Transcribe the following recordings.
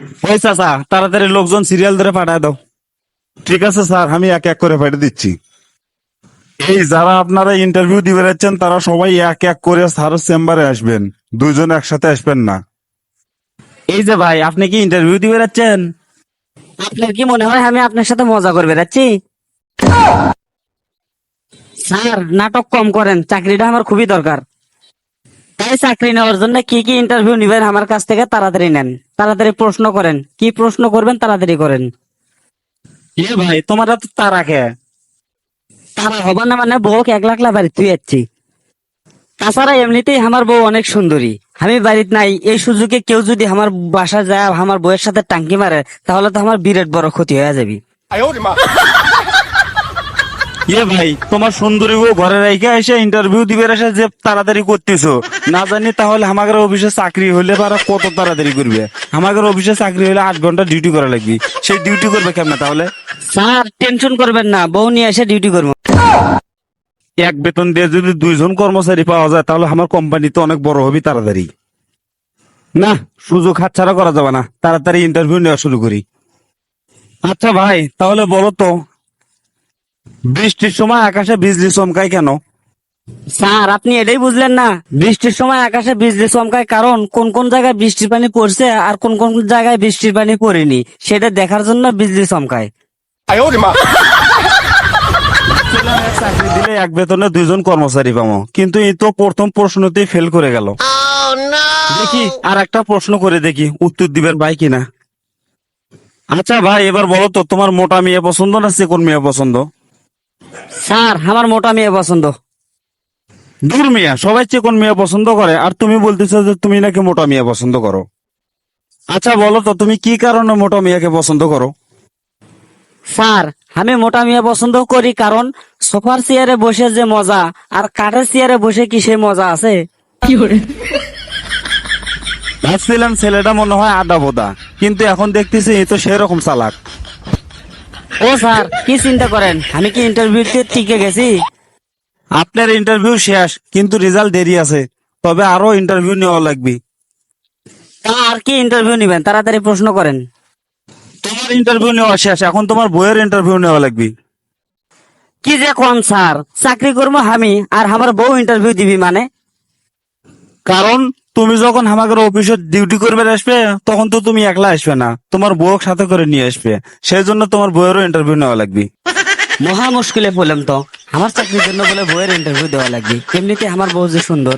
ওই চাচা, তাড়াতাড়ি লোকজন সিরিয়াল ধরে পাঠায় দাও। ঠিক আছে স্যার, আমি এক এক করে পাঠিয়ে দিচ্ছি। এই যারা আপনারা ইন্টারভিউ দিবে যাচ্ছেন তারা সবাই এক এক করে স্যারের চেম্বারে আসবেন, দুইজন একসাথে আসবেন না। এই যে ভাই, আপনি কি ইন্টারভিউ দিবে যাচ্ছেন? আপনার কি মনে হয় আমি আপনার সাথে মজা করে বেড়াচ্ছি? স্যার, নাটক কম করেন, চাকরিটা আমার খুবই দরকার। তাই চাকরি নেওয়ার জন্য কি কি ইন্টারভিউ নিবেন আমার কাছ থেকে তাড়াতাড়ি নেন, তাড়াতাড়ি প্রশ্ন করেন, কি প্রশ্ন করবেন তাড়াতাড়ি করেন। এ ভাই, তোমার তো তারা খে। তারা হবা না মানে বউ 1 লাখ বাড়ি তুই যাচ্ছি। তাছাড়া এমনিতেই আমার বউ অনেক সুন্দরী, আমি বাড়িতে নাই, এই সুযোগে কেউ যদি আমার বাসা যায় আমার বউয়ের সাথে টাঙ্কি মারে তাহলে তো আমার বিরাট বড় ক্ষতি হয়ে যাবে। এ ভাই, তোমার সুন্দরী বউ ঘরে রেখে এসে ইন্টারভিউ দিবে এসে যে তাড়াতাড়ি করতেছো, না জানি তাহলে আমাদের অফিসে চাকরি হলে পারা কত তাড়াতাড়ি করবে। আমাদের অফিসে চাকরি হলে 8 ঘন্টা ডিউটি করা লাগবে, সেই ডিউটি করবে কেমন তাহলে? স্যার টেনশন করবেন না, বউ নিয়ে এসে ডিউটি করবো। এক বেতন দিয়ে যদি 2 জন কর্মচারী পাওয়া যায় তাহলে আমার কোম্পানি তো অনেক বড় হবে তাড়াতাড়ি। না, সুযোগ হাতছাড়া করা যাবে না, তাড়াতাড়ি ইন্টারভিউ নেওয়া শুরু করি। আচ্ছা ভাই, তাহলে বলো তো, বৃষ্টির সময় আকাশে বিজলি চমকায় কেন? স্যার আপনি এটাই বুঝলেন না? বৃষ্টির সময় আকাশে বিজলি চমকায় কারণ কোন কোন জায়গায় বৃষ্টির পানি পড়ছে আর কোন কোন জায়গায় বৃষ্টির পানি পড়েনি সেটা দেখার জন্য বিজলি চমকায়। চাকরি দিলে এক বেতনে 2 জন কর্মচারী পাবো, কিন্তু এই তো প্রথম প্রশ্নতেই ফেল করে গেল। দেখি আর একটা প্রশ্ন করে দেখি উত্তর দিবেন ভাই কিনা। আচ্ছা ভাই, এবার বলো তো, তোমার মোটা মেয়ে পছন্দ না চিকন মেয়ে পছন্দ? স্যার আমার মোটা মেয়ে পছন্দ। দূর মিয়া, সবাই চিকন মেয়ে পছন্দ করে আর তুমি বলতেছো যে তুমি নাকি মোটা মেয়ে পছন্দ করো। আচ্ছা বলো তো, তুমি কি কারণে মোটা মেয়েকে পছন্দ করো? স্যার আমি মোটা মেয়ে পছন্দ করি কারণ সোফার চেয়ারে বসে যে মজা আর কাঠের চেয়ারে বসে কি সে মজা আছে? ভাবছিলাম ছেলেটা মনে হয় আদা বোদা, কিন্তু এখন দেখতেছি এই তো সেরকম চালাক। ও স্যার কি চিন্তা করেন, আমি কি ইন্টারভিউতে টিকে গেছি? আপনার ইন্টারভিউ শেষ, কিন্তু রেজাল্ট দেরি আছে, তবে আরো ইন্টারভিউ নেওয়া লাগবে। তা আর কি ইন্টারভিউ নিবেন, তাড়াতাড়ি প্রশ্ন করেন। তোমার ইন্টারভিউ নেওয়া শেষ, এখন তোমার বইয়ের ইন্টারভিউ নেওয়া লাগবে। কি যে কোন স্যার, চাকরি করবো আমি আর আমার বউ ইন্টারভিউ দিবি মানে? কারণ তুমি যখন আমাদের অফিসে ডিউটি করবে আসবে তখন তো তুমি একলা আসবে না, তোমার বউক সাথে করে নিয়ে আসবে, সেই জন্য তোমার বইয়েরও ইন্টারভিউ নেওয়া লাগবে। মহা মুশকিলে পড়লাম তো, আমার চাকরির জন্য বলে বইয়ের ইন্টারভিউ দেওয়া লাগবে, এমনিতে আমার বউ যে সুন্দর।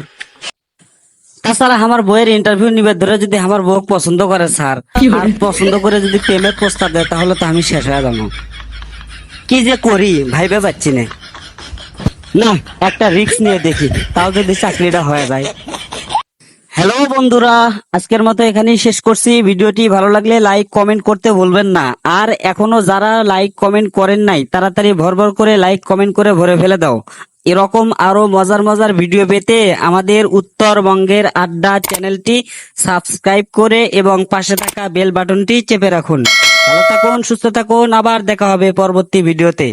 তাছাড়া আমার বইয়ের ইন্টারভিউ নিবে ধরে যদি আমার বউ পছন্দ করে স্যার, আর পছন্দ করে যদি প্রেমের প্রস্তাব দেয় তাহলে তো আমি শেষ হয়ে যাবো। কি যে করি ভাইবে পাচ্ছি না। না, একটা রিস্ক নিয়ে দেখি, তাও যদি চাকরিটা হয়ে যায়। হ্যালো বন্ধুরা, আজকের মতো এখানেই শেষ করছি। ভিডিওটি ভালো লাগলে লাইক কমেন্ট করতে ভুলবেন না। আর এখনো যারা লাইক কমেন্ট করেন নাই তাড়াতাড়ি ভরভর করে লাইক কমেন্ট করে ভরে ফেলে দাও। এরকম আরো মজার মজার ভিডিও পেতে আমাদের উত্তরবঙ্গের আড্ডা চ্যানেলটি সাবস্ক্রাইব করে এবং পাশে থাকা বেল বাটনটি চেপে রাখুন। ভালো থাকুন, সুস্থ থাকুন, আবার দেখা হবে পরবর্তী ভিডিওতে।